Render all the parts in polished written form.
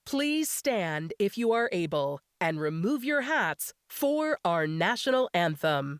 Please stand if you are able and remove your hats for our national anthem.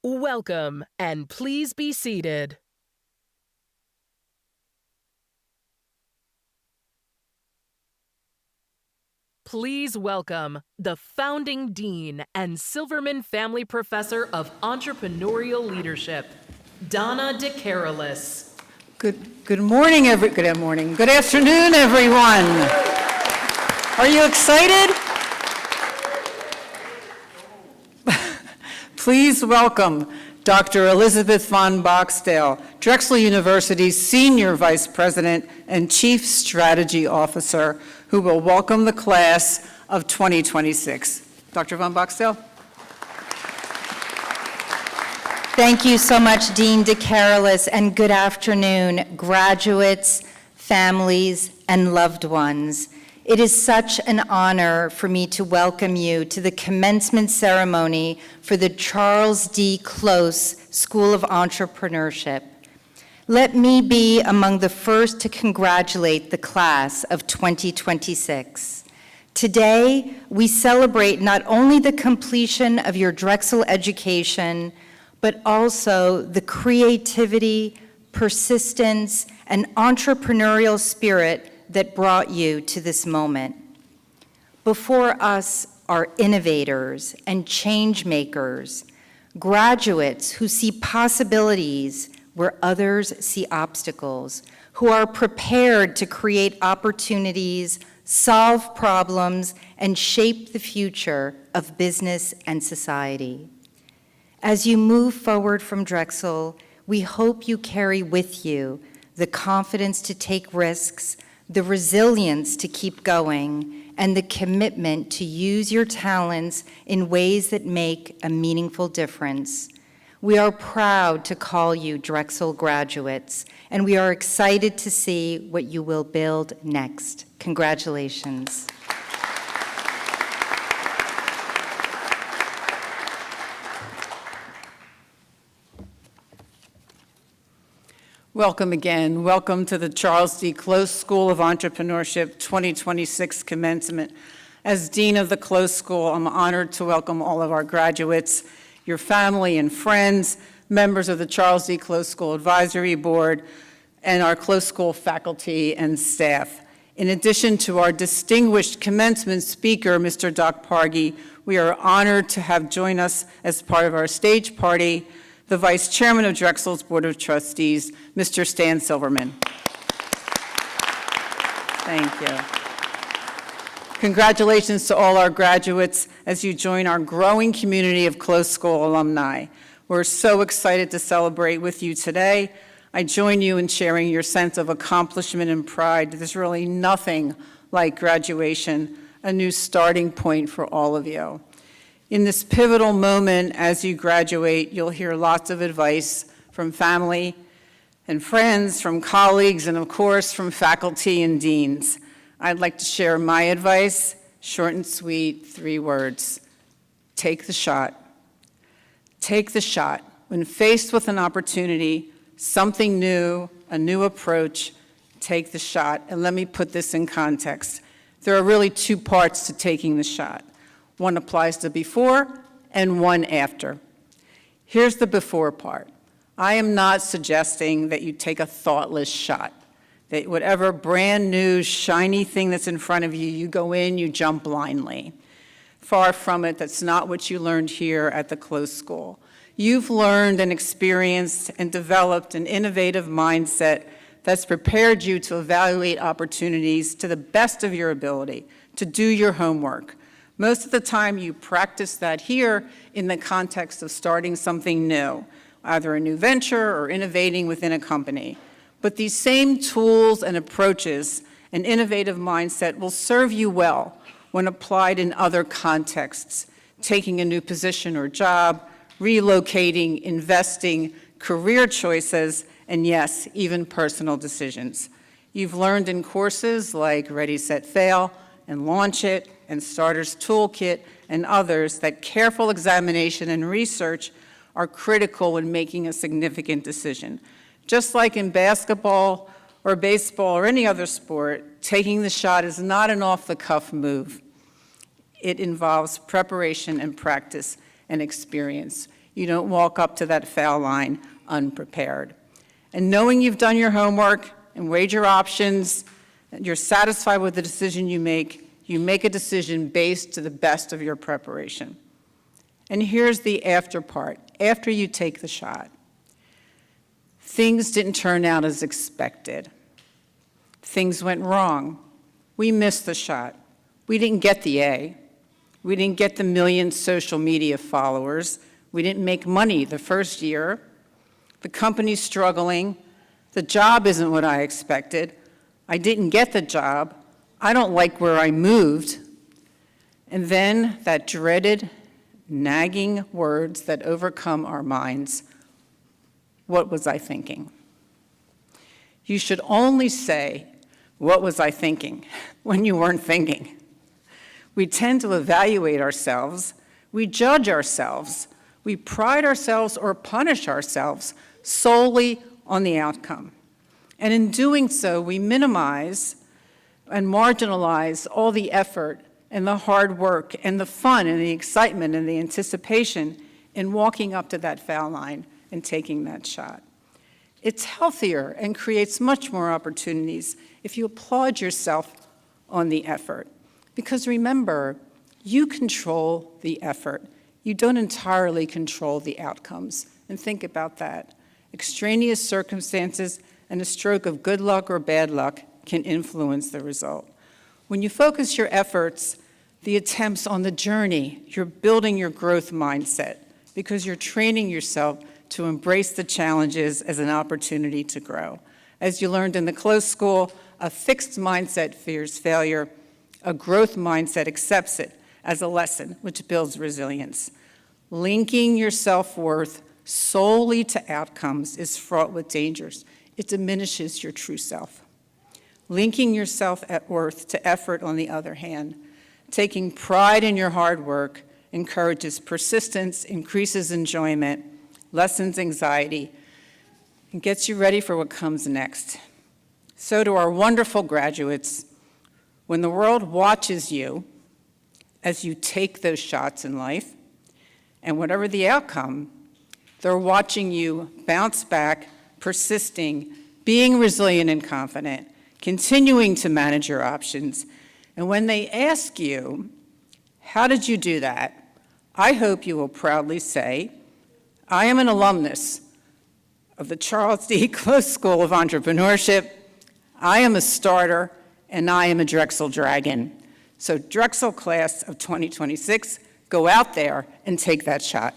Welcome, and please be seated. Please welcome the founding dean and Silverman Family Professor of Entrepreneurial Leadership, Donna DeCarolis. Good morning, good afternoon, everyone. Are you excited? Please welcome Dr. Elizabeth von Boxdale, Drexel University's Senior Vice President and Chief Strategy Officer, who will welcome the class of 2026. Dr. von Boxdale. Thank you so much, Dean DeCarolis, and good afternoon, graduates, families, and loved ones. It is such an honor for me to welcome you to the commencement ceremony for the Charles D. Close School of Entrepreneurship. Let me be among the first to congratulate the class of 2026. Today, we celebrate not only the completion of your Drexel education, but also the creativity, persistence, and entrepreneurial spirit that brought you to this moment. Before us are innovators and change makers, graduates who see possibilities where others see obstacles, who are prepared to create opportunities, solve problems, and shape the future of business and society. As you move forward from Drexel, we hope you carry with you the confidence to take risks, the resilience to keep going, and the commitment to use your talents in ways that make a meaningful difference. We are proud to call you Drexel graduates, and we are excited to see what you will build next. Congratulations. Welcome again. Welcome to the Charles D. Close School of Entrepreneurship 2026 commencement. As Dean of the Close School, I'm honored to welcome all of our graduates, your family and friends, members of the Charles D. Close School Advisory Board, and our Close School faculty and staff. In addition to our distinguished commencement speaker, Mr. Doc Pargy, we are honored to have join us as part of our stage party the Vice Chairman of Drexel's Board of Trustees, Mr. Stan Silverman. Thank you. Congratulations to all our graduates as you join our growing community of Close School alumni. We're so excited to celebrate with you today. I join you in sharing your sense of accomplishment and pride. There's really nothing like graduation, a new starting point for all of you. In this pivotal moment as you graduate, you'll hear lots of advice from family and friends, from colleagues, and of course from faculty and deans. I'd like to share my advice, short and sweet, 3 words. Take the shot. Take the shot. When faced with an opportunity, something new, a new approach, take the shot. And let me put this in context. There are really two parts to taking the shot. One applies to before and one after. Here's the before part. I am not suggesting that you take a thoughtless shot, that whatever brand new, shiny thing that's in front of you, you go in, you jump blindly. Far from it, that's not what you learned here at the close school. You've learned and experienced and developed an innovative mindset that's prepared you to evaluate opportunities to the best of your ability, to do your homework. Most of the time, you practice that here in the context of starting something new, either a new venture or innovating within a company. But these same tools and approaches, an innovative mindset, will serve you well when applied in other contexts, taking a new position or job, relocating, investing, career choices, and yes, even personal decisions. You've learned in courses like Ready, Set, Fail, and Launch It, and Starter's Toolkit, and others that careful examination and research are critical when making a significant decision. Just like in basketball or baseball or any other sport, taking the shot is not an off-the-cuff move. It involves preparation and practice and experience. You don't walk up to that foul line unprepared. And knowing you've done your homework and weighed your options, and you're satisfied with the decision you make a decision based to the best of your preparation. And here's the after part, after you take the shot. Things didn't turn out as expected. Things went wrong. We missed the shot. We didn't get the A. We didn't get the million social media followers. We didn't make money the first year. The company's struggling. The job isn't what I expected. I didn't get the job. I don't like where I moved. And then that dreaded, nagging words that overcome our minds. What was I thinking? You should only say, what was I thinking, when you weren't thinking. We tend to evaluate ourselves. We judge ourselves. We pride ourselves or punish ourselves solely on the outcome. And in doing so, we minimize and marginalize all the effort and the hard work and the fun and the excitement and the anticipation in walking up to that foul line and taking that shot. It's healthier and creates much more opportunities if you applaud yourself on the effort. Because remember, you control the effort. You don't entirely control the outcomes. And think about that. Extraneous circumstances and a stroke of good luck or bad luck can influence the result. When you focus your efforts, the attempts on the journey, you're building your growth mindset because you're training yourself to embrace the challenges as an opportunity to grow. As you learned in the close school, a fixed mindset fears failure. A growth mindset accepts it as a lesson, which builds resilience. Linking your self-worth solely to outcomes is fraught with dangers. It diminishes your true self. Linking your self-worth to effort, on the other hand, taking pride in your hard work encourages persistence, increases enjoyment, lessens anxiety, and gets you ready for what comes next. So to our wonderful graduates, when the world watches you as you take those shots in life, and whatever the outcome, they're watching you bounce back, persisting, being resilient and confident, continuing to manage your options. And when they ask you, how did you do that? I hope you will proudly say, I am an alumnus of the Charles D. Close School of Entrepreneurship. I am a starter, and I am a Drexel Dragon. So Drexel class of 2026, go out there and take that shot.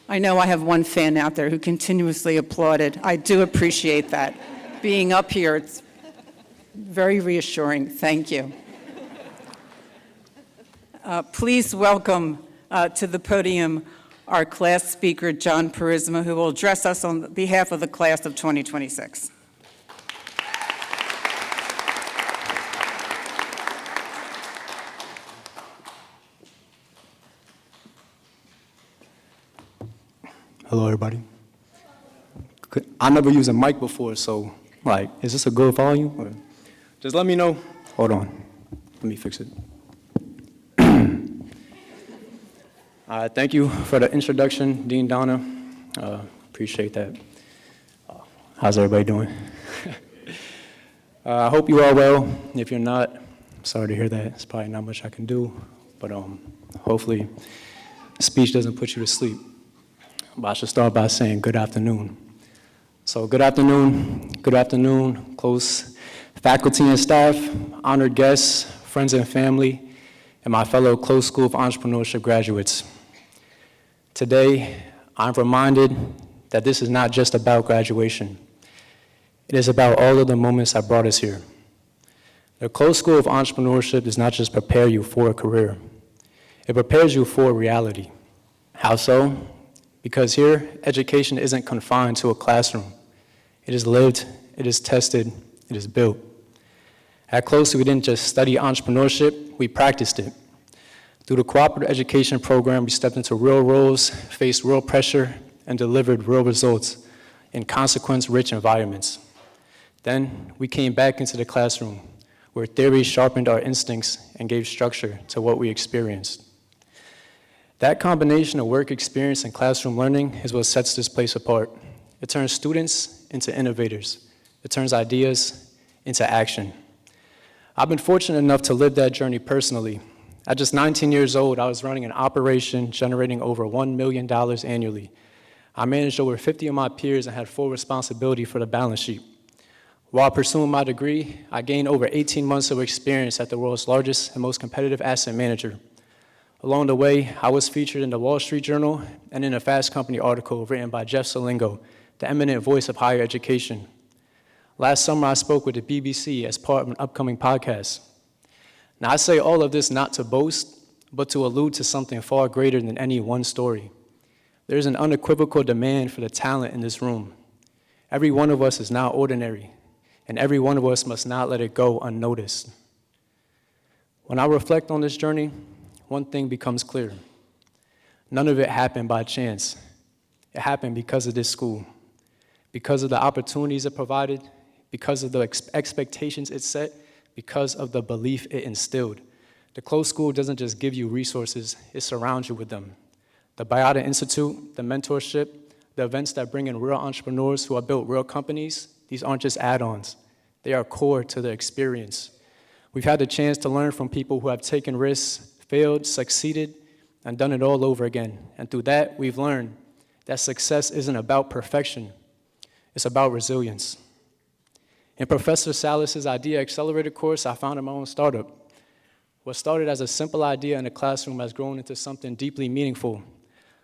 I know I have one fan out there who continuously applauded. I do appreciate that. Being up here, it's very reassuring. Thank you. Please welcome to the podium our class speaker, John Purisma, who will address us on behalf of the class of 2026. Hello, everybody. I never used a mic before, so, like, is this a good volume? Or just let me know. Hold on. Let me fix it. Thank you for the introduction, Dean Donna. Appreciate that. How's everybody doing? I hope you are well. If you're not, I'm sorry to hear that. It's probably not much I can do, but hopefully speech doesn't put you to sleep. But I should start by saying good afternoon. So good afternoon, close faculty and staff, honored guests, friends and family, and my fellow Close School of Entrepreneurship graduates. Today, I'm reminded that this is not just about graduation. It is about all of the moments that brought us here. The Close School of Entrepreneurship does not just prepare you for a career. It prepares you for reality. How so? Because here, education isn't confined to a classroom. It is lived, it is tested, it is built. At Close, we didn't just study entrepreneurship, we practiced it. Through the cooperative education program, we stepped into real roles, faced real pressure, and delivered real results in consequence-rich environments. Then, we came back into the classroom, where theory sharpened our instincts and gave structure to what we experienced. That combination of work experience and classroom learning is what sets this place apart. It turns students into innovators. It turns ideas into action. I've been fortunate enough to live that journey personally. At just 19 years old, I was running an operation generating over $1 million annually. I managed over 50 of my peers and had full responsibility for the balance sheet. While pursuing my degree, I gained over 18 months of experience at the world's largest and most competitive asset manager. Along the way, I was featured in the Wall Street Journal and in a Fast Company article written by Jeff Salingo, the eminent voice of higher education. Last summer, I spoke with the BBC as part of an upcoming podcast. Now, I say all of this not to boast, but to allude to something far greater than any one story. There's an unequivocal demand for the talent in this room. Every one of us is now ordinary, and every one of us must not let it go unnoticed. When I reflect on this journey, one thing becomes clear. None of it happened by chance. It happened because of this school, because of the opportunities it provided, because of the expectations it set, because of the belief it instilled. The Close School doesn't just give you resources, it surrounds you with them. The Biata Institute, the mentorship, the events that bring in real entrepreneurs who have built real companies, these aren't just add-ons. They are core to the experience. We've had the chance to learn from people who have taken risks, failed, succeeded, and done it all over again. And through that, we've learned that success isn't about perfection, it's about resilience. In Professor Salas's Idea Accelerator course, I founded my own startup. What started as a simple idea in a classroom has grown into something deeply meaningful,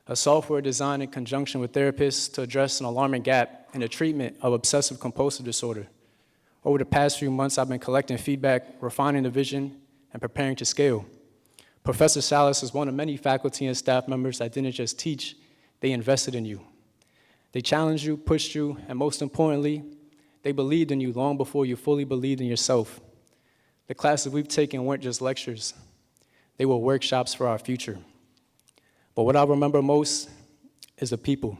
a software designed in conjunction with therapists to address an alarming gap in the treatment of obsessive-compulsive disorder. Over the past few months, I've been collecting feedback, refining the vision, and preparing to scale. Professor Salas is one of many faculty and staff members that didn't just teach, they invested in you. They challenged you, pushed you, and most importantly, they believed in you long before you fully believed in yourself. The classes we've taken weren't just lectures. They were workshops for our future. But what I remember most is the people,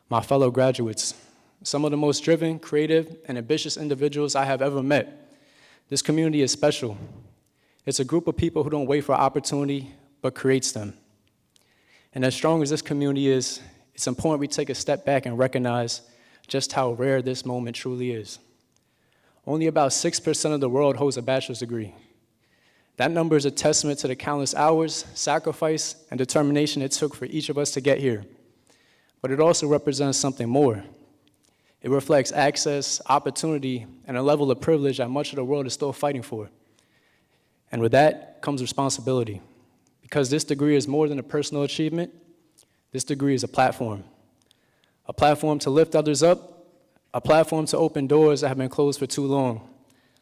my fellow graduates, some of the most driven, creative, and ambitious individuals I have ever met. This community is special. It's a group of people who don't wait for opportunity, but creates them. And as strong as this community is, it's important we take a step back and recognize just how rare this moment truly is. Only about 6% of the world holds a bachelor's degree. That number is a testament to the countless hours, sacrifice, and determination it took for each of us to get here. But it also represents something more. It reflects access, opportunity, and a level of privilege that much of the world is still fighting for. And with that comes responsibility. Because this degree is more than a personal achievement, this degree is a platform to lift others up, a platform to open doors that have been closed for too long,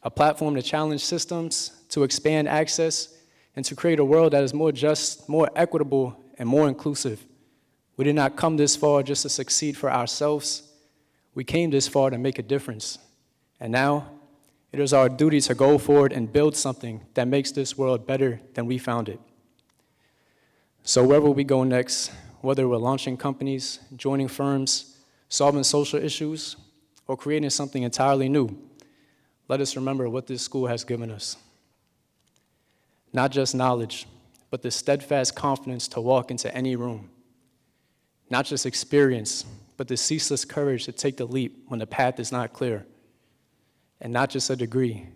a platform to challenge systems, to expand access, and to create a world that is more just, more equitable, and more inclusive. We did not come this far just to succeed for ourselves. We came this far to make a difference. And now, it is our duty to go forward and build something that makes this world better than we found it. So wherever we go next, whether we're launching companies, joining firms, solving social issues, or creating something entirely new, let us remember what this school has given us. Not just knowledge, but the steadfast confidence to walk into any room. Not just experience, but the ceaseless courage to take the leap when the path is not clear. And not just a degree,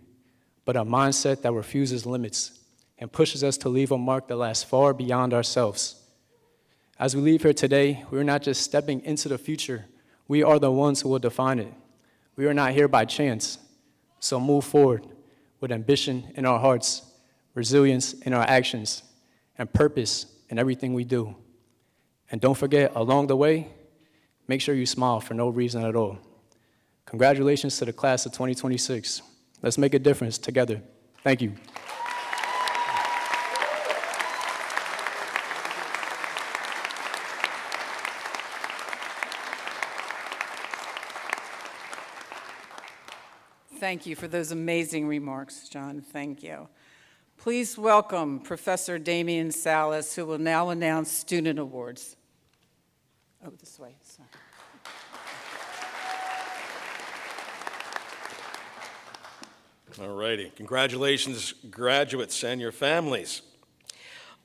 but a mindset that refuses limits and pushes us to leave a mark that lasts far beyond ourselves. As we leave here today, we are not just stepping into the future, we are the ones who will define it. We are not here by chance, so move forward with ambition in our hearts, resilience in our actions, and purpose in everything we do. And don't forget, along the way, make sure you smile for no reason at all. Congratulations to the class of 2026. Let's make a difference together. Thank you. Thank you for those amazing remarks, John. Thank you. Please welcome Professor Damian Salas, who will now announce student awards. Oh, this way, sorry. All righty. Congratulations, graduates and your families.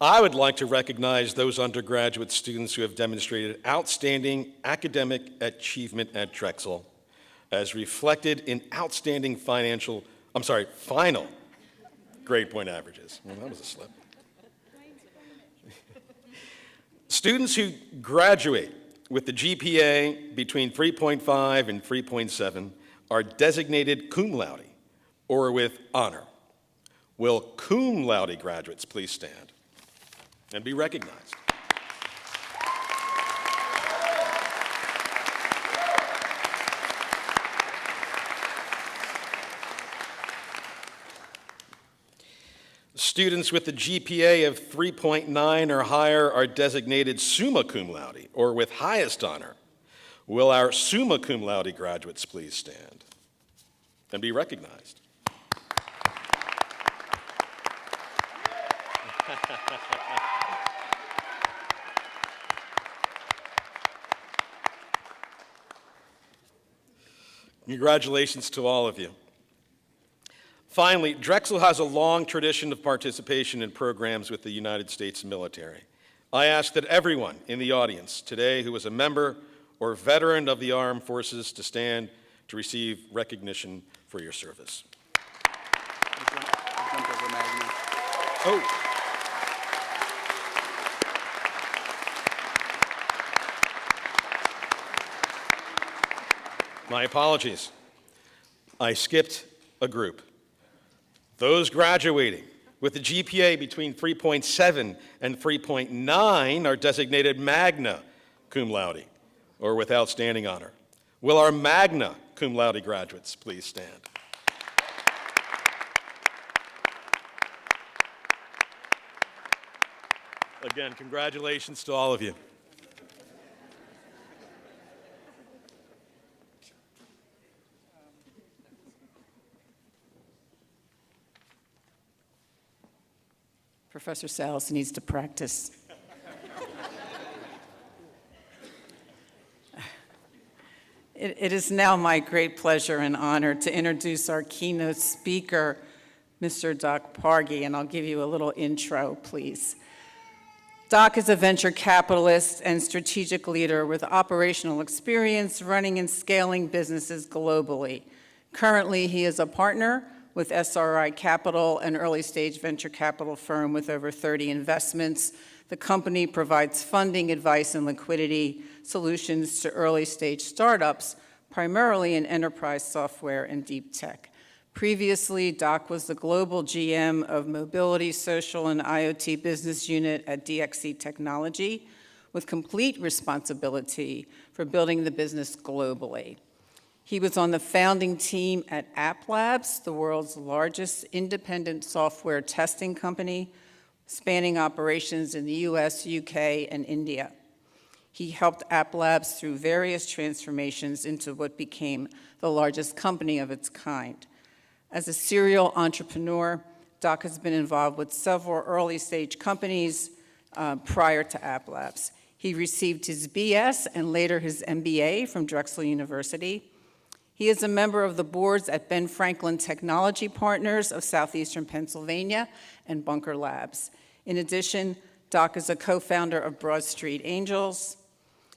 I would like to recognize those undergraduate students who have demonstrated outstanding academic achievement at Drexel, as reflected in outstanding final grade point averages. Well, that was a slip. Students who graduate with the GPA between 3.5 and 3.7 are designated cum laude, or with honor. Will cum laude graduates please stand and be recognized? Students with a GPA of 3.9 or higher are designated summa cum laude, or with highest honor. Will our summa cum laude graduates please stand and be recognized? Congratulations to all of you. Finally, Drexel has a long tradition of participation in programs with the United States military. I ask that everyone in the audience today who is a member or veteran of the armed forces to stand to receive recognition for your service. Oh. My apologies. I skipped a group. Those graduating with a GPA between 3.7 and 3.9 are designated magna cum laude, or with outstanding honor. Will our magna cum laude graduates please stand? Again, congratulations to all of you. Professor Salas needs to practice. It is now my great pleasure and honor to introduce our keynote speaker, Mr. Doc Pargi, and I'll give you a little intro, please. Doc is a venture capitalist and strategic leader with operational experience running and scaling businesses globally. Currently, he is a partner with SRI Capital, an early-stage venture capital firm with over 30 investments. The company provides funding, advice, and liquidity solutions to early-stage startups, primarily in enterprise software and deep tech. Previously, Doc was the global GM of Mobility, Social, and IoT Business Unit at DXC Technology, with complete responsibility for building the business globally. He was on the founding team at App Labs, the world's largest independent software testing company, spanning operations in the US, UK, and India. He helped App Labs through various transformations into what became the largest company of its kind. As a serial entrepreneur, Doc has been involved with several early-stage companies prior to App Labs. He received his BS and later his MBA from Drexel University. He is a member of the boards at Ben Franklin Technology Partners of Southeastern Pennsylvania and Bunker Labs. In addition, Doc is a co-founder of Broad Street Angels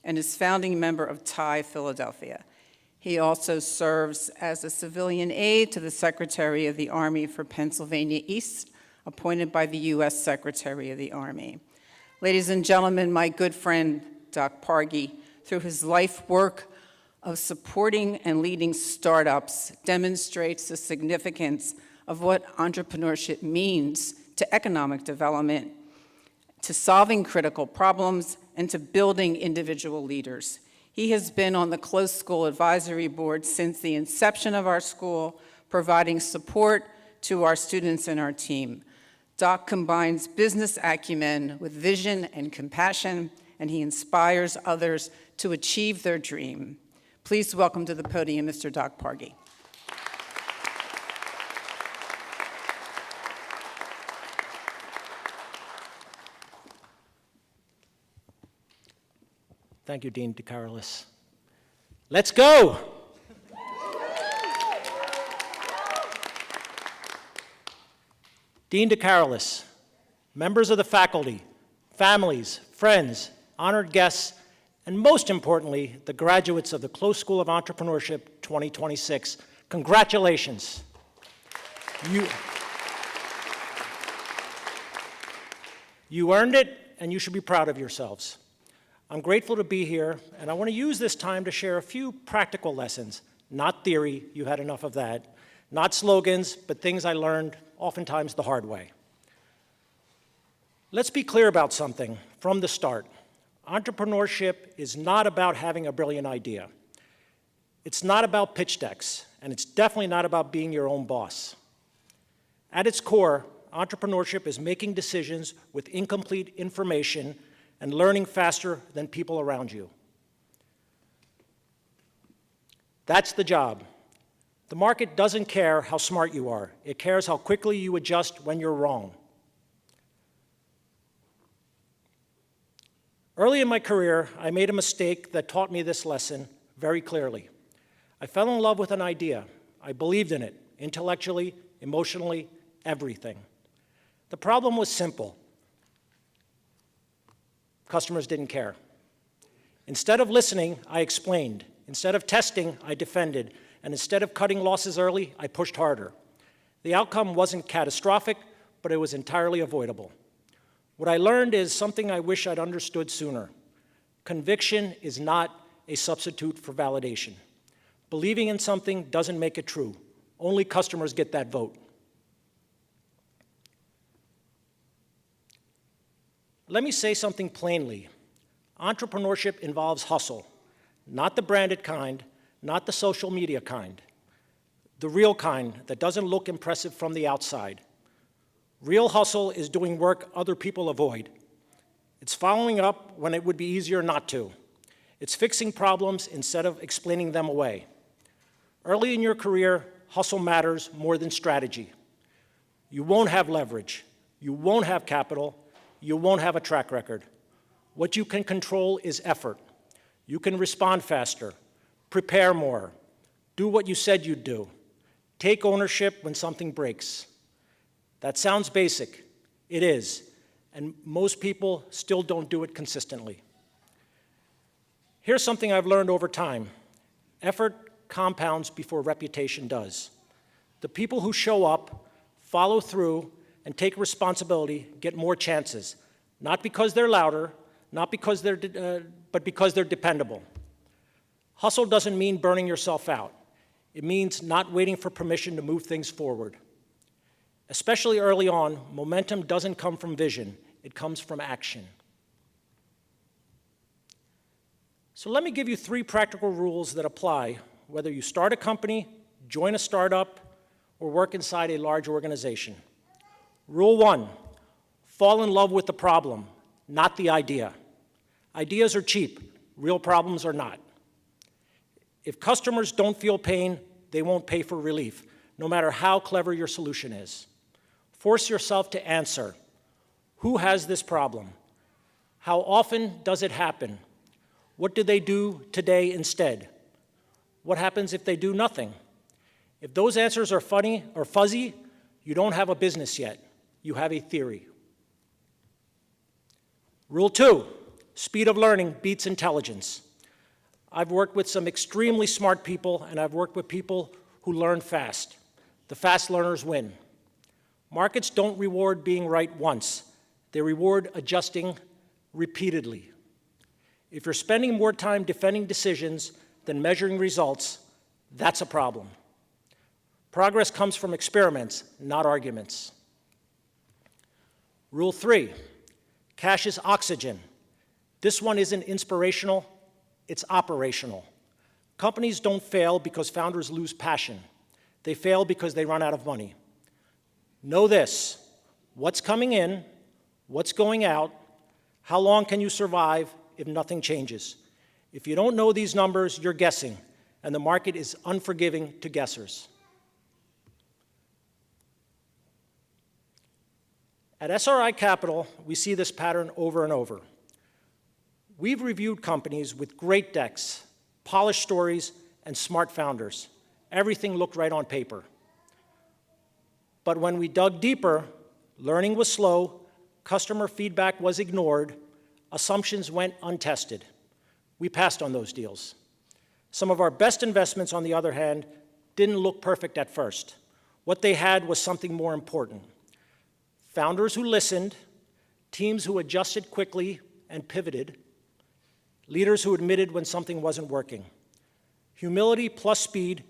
and is founding member of TIE Philadelphia. He also serves as a civilian aide to the Secretary of the Army for Pennsylvania East, appointed by the U.S. Secretary of the Army. Ladies and gentlemen, my good friend, Doc Pargi, through his life work of supporting and leading startups, demonstrates the significance of what entrepreneurship means to economic development, to solving critical problems, and to building individual leaders. He has been on the Close School Advisory Board since the inception of our school, providing support to our students and our team. Doc combines business acumen with vision and compassion, and he inspires others to achieve their dream. Please welcome to the podium Mr. Doc Pargi. Thank you, Dean DeCarolis. Let's go! Dean DeCarolis, members of the faculty, families, friends, honored guests, and most importantly, the graduates of the Close School of Entrepreneurship 2026, congratulations. You earned it, and you should be proud of yourselves. I'm grateful to be here, and I want to use this time to share a few practical lessons, not theory, you had enough of that, not slogans, but things I learned oftentimes the hard way. Let's be clear about something from the start. Entrepreneurship is not about having a brilliant idea. It's not about pitch decks, and it's definitely not about being your own boss. At its core, entrepreneurship is making decisions with incomplete information and learning faster than people around you. That's the job. The market doesn't care how smart you are. It cares how quickly you adjust when you're wrong. Early in my career, I made a mistake that taught me this lesson very clearly. I fell in love with an idea. I believed in it, intellectually, emotionally, everything. The problem was simple. Customers didn't care. Instead of listening, I explained. Instead of testing, I defended. And instead of cutting losses early, I pushed harder. The outcome wasn't catastrophic, but it was entirely avoidable. What I learned is something I wish I'd understood sooner. Conviction is not a substitute for validation. Believing in something doesn't make it true. Only customers get that vote. Let me say something plainly. Entrepreneurship involves hustle, not the branded kind, not the social media kind, the real kind that doesn't look impressive from the outside. Real hustle is doing work other people avoid. It's following up when it would be easier not to. It's fixing problems instead of explaining them away. Early in your career, hustle matters more than strategy. You won't have leverage. You won't have capital. You won't have a track record. What you can control is effort. You can respond faster, prepare more, do what you said you'd do, take ownership when something breaks. That sounds basic. It is, and most people still don't do it consistently. Here's something I've learned over time. Effort compounds before reputation does. The people who show up, follow through, and take responsibility get more chances, not because they're louder, not because but because they're dependable. Hustle doesn't mean burning yourself out. It means not waiting for permission to move things forward. Especially early on, momentum doesn't come from vision. It comes from action. So let me give you 3 practical rules that apply whether you start a company, join a startup, or work inside a large organization. Rule 1, fall in love with the problem, not the idea. Ideas are cheap, real problems are not. If customers don't feel pain, they won't pay for relief, no matter how clever your solution is. Force yourself to answer, who has this problem? How often does it happen? What do they do today instead? What happens if they do nothing? If those answers are funny or fuzzy, you don't have a business yet. You have a theory. Rule 2, speed of learning beats intelligence. I've worked with some extremely smart people, and I've worked with people who learn fast. The fast learners win. Markets don't reward being right once. They reward adjusting repeatedly. If you're spending more time defending decisions than measuring results, that's a problem. Progress comes from experiments, not arguments. Rule 3, cash is oxygen. This one isn't inspirational, it's operational. Companies don't fail because founders lose passion. They fail because they run out of money. Know this: what's coming in, what's going out, how long can you survive if nothing changes? If you don't know these numbers, you're guessing, and the market is unforgiving to guessers. At SRI Capital, we see this pattern over and over. We've reviewed companies with great decks, polished stories, and smart founders. Everything looked right on paper. But when we dug deeper, learning was slow, customer feedback was ignored, assumptions went untested. We passed on those deals. Some of our best investments, on the other hand, didn't look perfect at first. What they had was something more important. Founders who listened, teams who adjusted quickly and pivoted, leaders who admitted when something wasn't working. Humility plus speed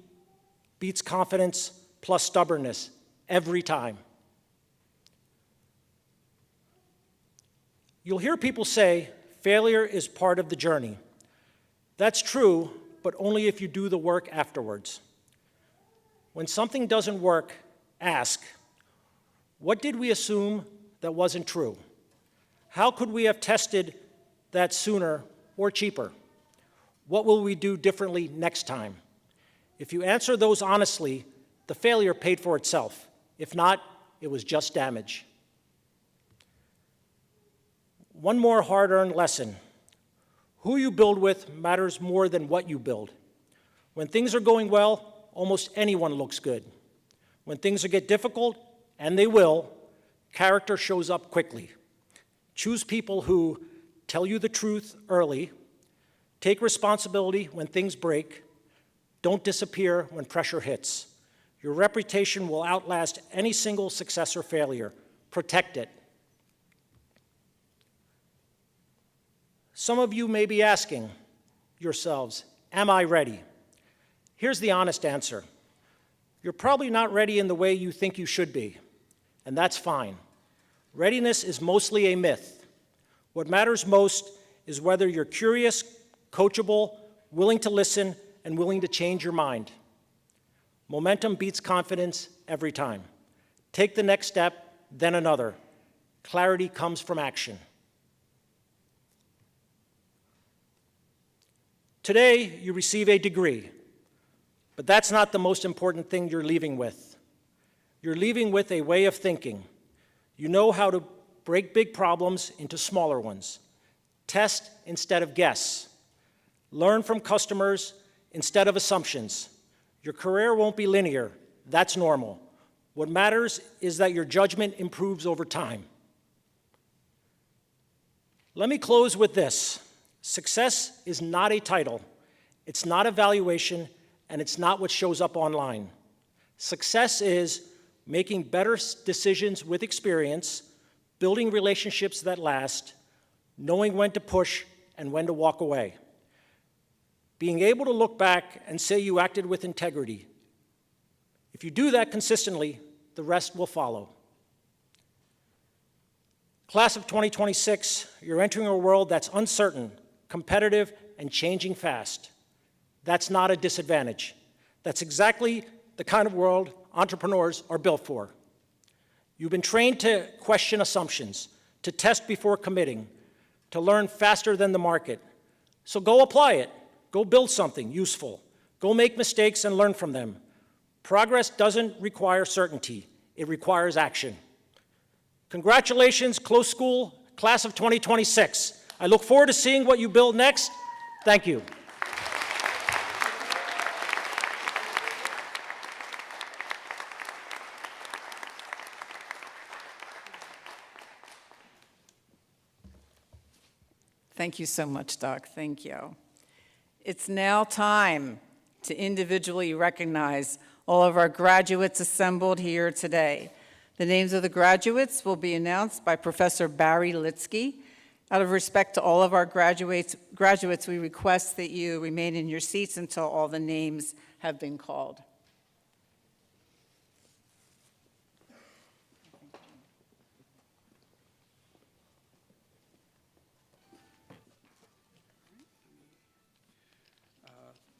beats confidence plus stubbornness every time. You'll hear people say, failure is part of the journey. That's true, but only if you do the work afterwards. When something doesn't work, ask, what did we assume that wasn't true? How could we have tested that sooner or cheaper? What will we do differently next time? If you answer those honestly, the failure paid for itself. If not, it was just damage. One more hard-earned lesson. Who you build with matters more than what you build. When things are going well, almost anyone looks good. When things get difficult, and they will, character shows up quickly. Choose people who tell you the truth early, take responsibility when things break, don't disappear when pressure hits. Your reputation will outlast any single success or failure. Protect it. Some of you may be asking yourselves, am I ready? Here's the honest answer. You're probably not ready in the way you think you should be, and that's fine. Readiness is mostly a myth. What matters most is whether you're curious, coachable, willing to listen, and willing to change your mind. Momentum beats confidence every time. Take the next step, then another. Clarity comes from action. Today, you receive a degree, but that's not the most important thing you're leaving with. You're leaving with a way of thinking. You know how to break big problems into smaller ones. Test instead of guess. Learn from customers instead of assumptions. Your career won't be linear. That's normal. What matters is that your judgment improves over time. Let me close with this. Success is not a title, it's not a valuation, and it's not what shows up online. Success is making better decisions with experience, building relationships that last, knowing when to push and when to walk away. Being able to look back and say you acted with integrity. If you do that consistently, the rest will follow. Class of 2026, you're entering a world that's uncertain, competitive, and changing fast. That's not a disadvantage. That's exactly the kind of world entrepreneurs are built for. You've been trained to question assumptions, to test before committing, to learn faster than the market. So go apply it. Go build something useful. Go make mistakes and learn from them. Progress doesn't require certainty. It requires action. Congratulations, Close School, Class of 2026. I look forward to seeing what you build next. Thank you. Thank you so much, Doc. Thank you. It's now time to individually recognize all of our graduates assembled here today. The names of the graduates will be announced by Professor Barry Litsky. Out of respect to all of our graduates, we request that you remain in your seats until all the names have been called.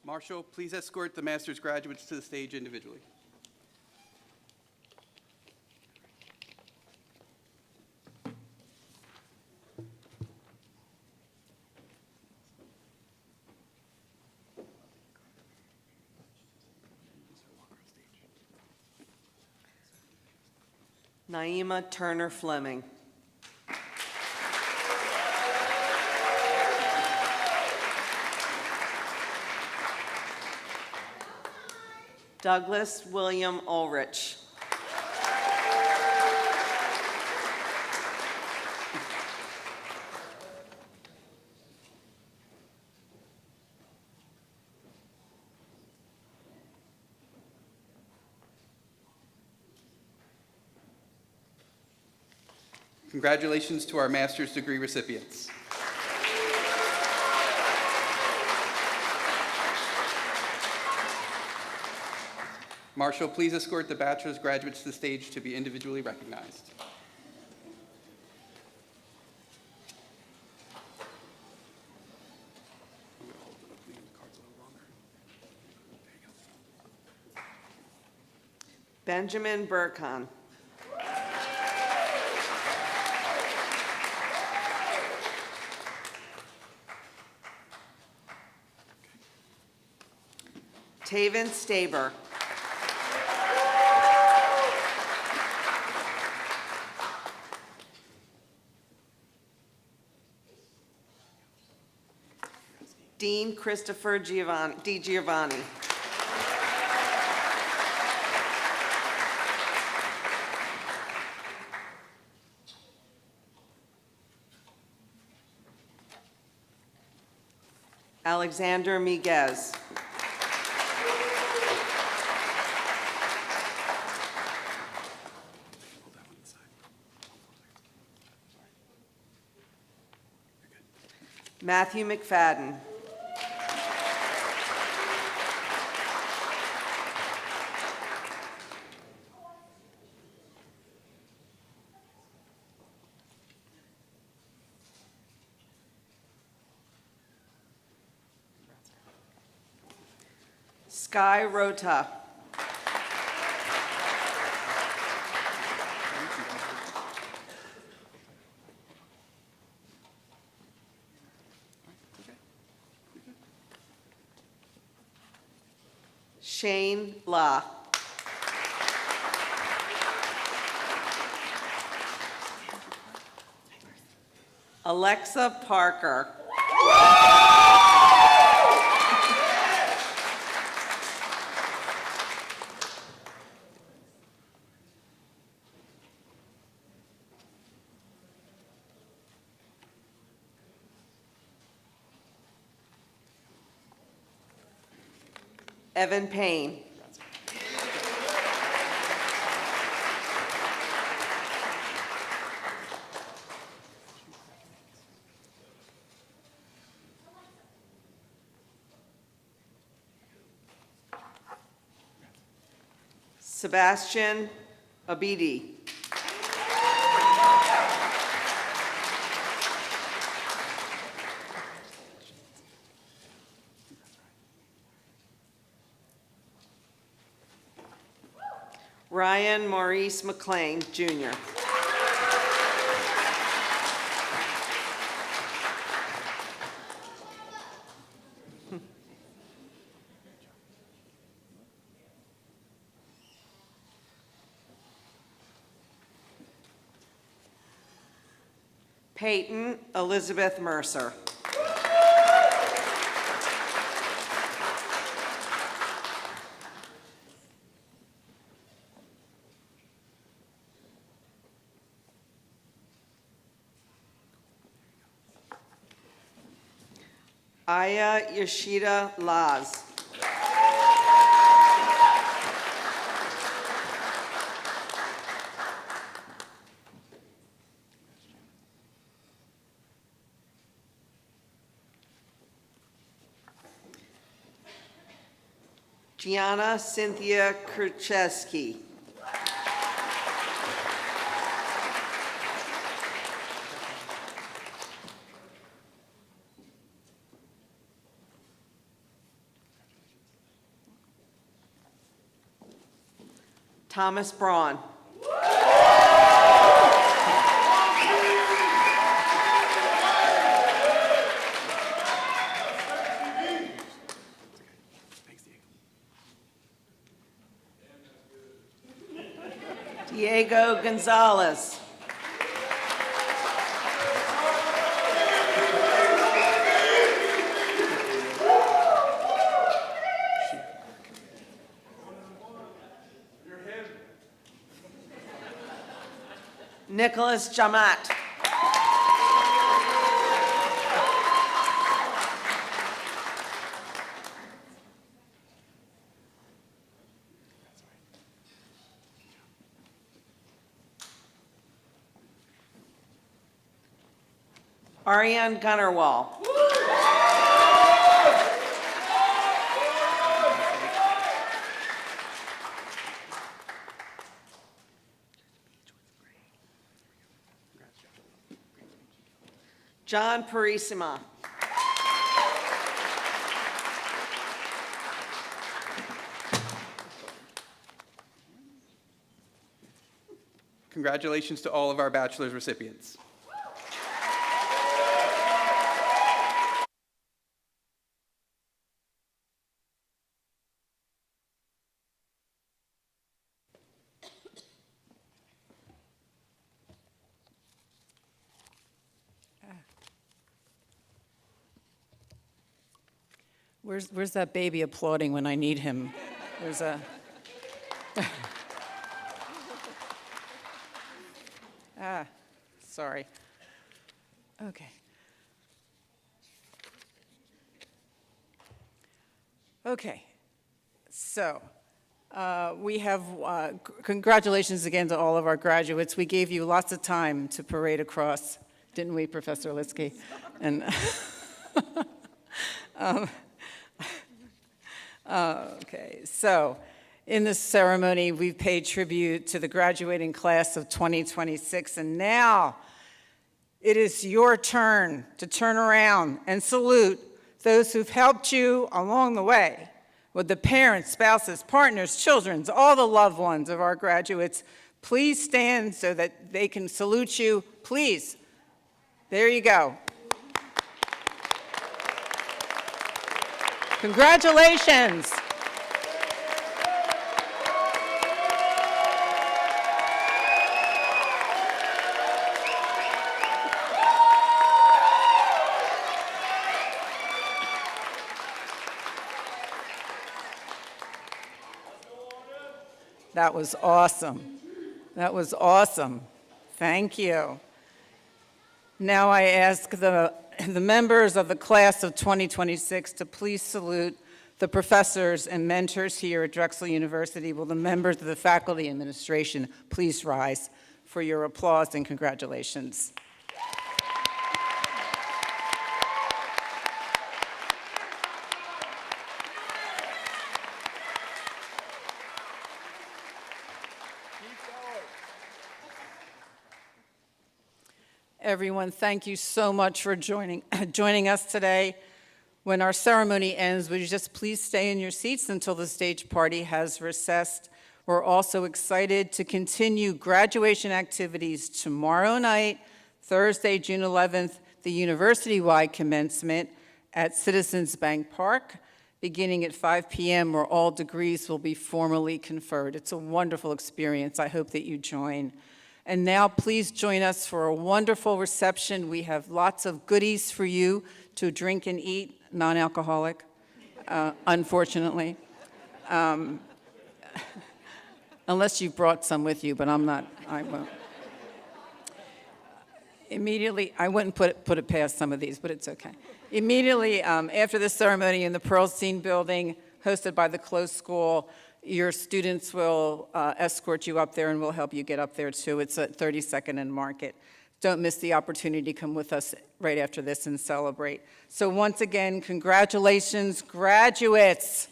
Marshall, please escort the master's graduates to the stage individually. Naima Turner Fleming. Douglas William Ulrich. Congratulations to our master's degree recipients. Marshall, please escort the bachelor's graduates to the stage to be individually recognized. Benjamin Burkhan. Taven Staber. Dean Christopher Giovanni. Alexander Miguez. Matthew McFadden. Sky Rota. Shane La. Alexa Parker. Evan Payne. Sebastian Abidi. Ryan Maurice McLean, Jr. Peyton Elizabeth Mercer. Aya Yoshida Laz. Gianna Cynthia Kruczewski. Thomas Braun. Diego Gonzalez. Nicholas Jamat. Ariane Gunnerwall. John Parissima. Congratulations to all of our bachelor's recipients. Where's that baby applauding when I need him? There's a... sorry. Okay. Okay. So, we have, congratulations again to all of our graduates. We gave you lots of time to parade across, didn't we, Professor Litsky? And okay, so in this ceremony, we've paid tribute to the graduating class of 2026, and now it is your turn to turn around and salute those who've helped you along the way, with the parents, spouses, partners, children, all the loved ones of our graduates. Please stand so that they can salute you. Please. There you go. Congratulations. That was awesome. That was awesome. Thank you. Now I ask the members of the class of 2026 to please salute the professors and mentors here at Drexel University. Will the members of the faculty administration please rise for your applause and congratulations. Everyone, thank you so much for joining us today. When our ceremony ends, would you just please stay in your seats until the stage party has recessed? We're also excited to continue graduation activities tomorrow night, Thursday, June 11th, the university-wide commencement at Citizens Bank Park, beginning at 5 p.m., where all degrees will be formally conferred. It's a wonderful experience. I hope that you join. And now, please join us for a wonderful reception. We have lots of goodies for you to drink and eat, non-alcoholic, unfortunately. Unless you brought some with you, but I won't. Immediately, I wouldn't put it past some of these, but it's okay. Immediately after the ceremony in the Pearlstein Building, hosted by the Close School, your students will escort you up there, and we'll help you get up there too. It's at 32nd and Market. Don't miss the opportunity to come with us right after this and celebrate. So once again, congratulations, graduates.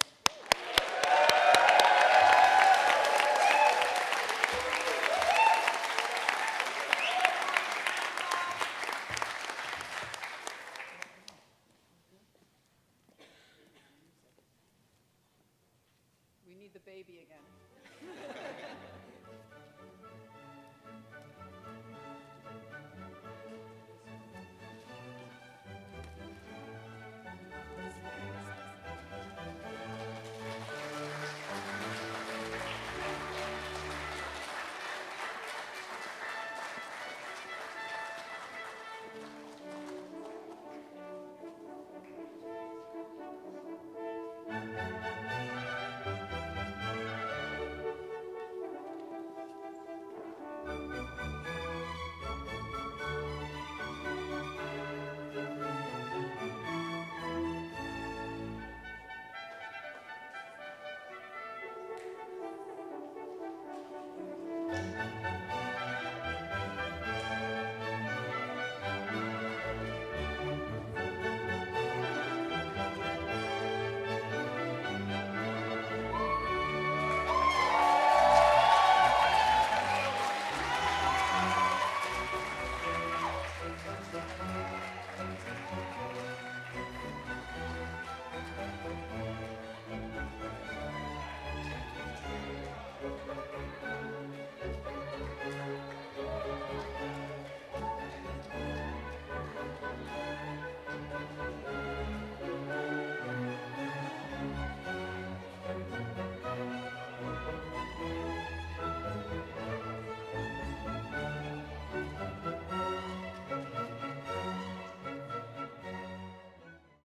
We need the baby again.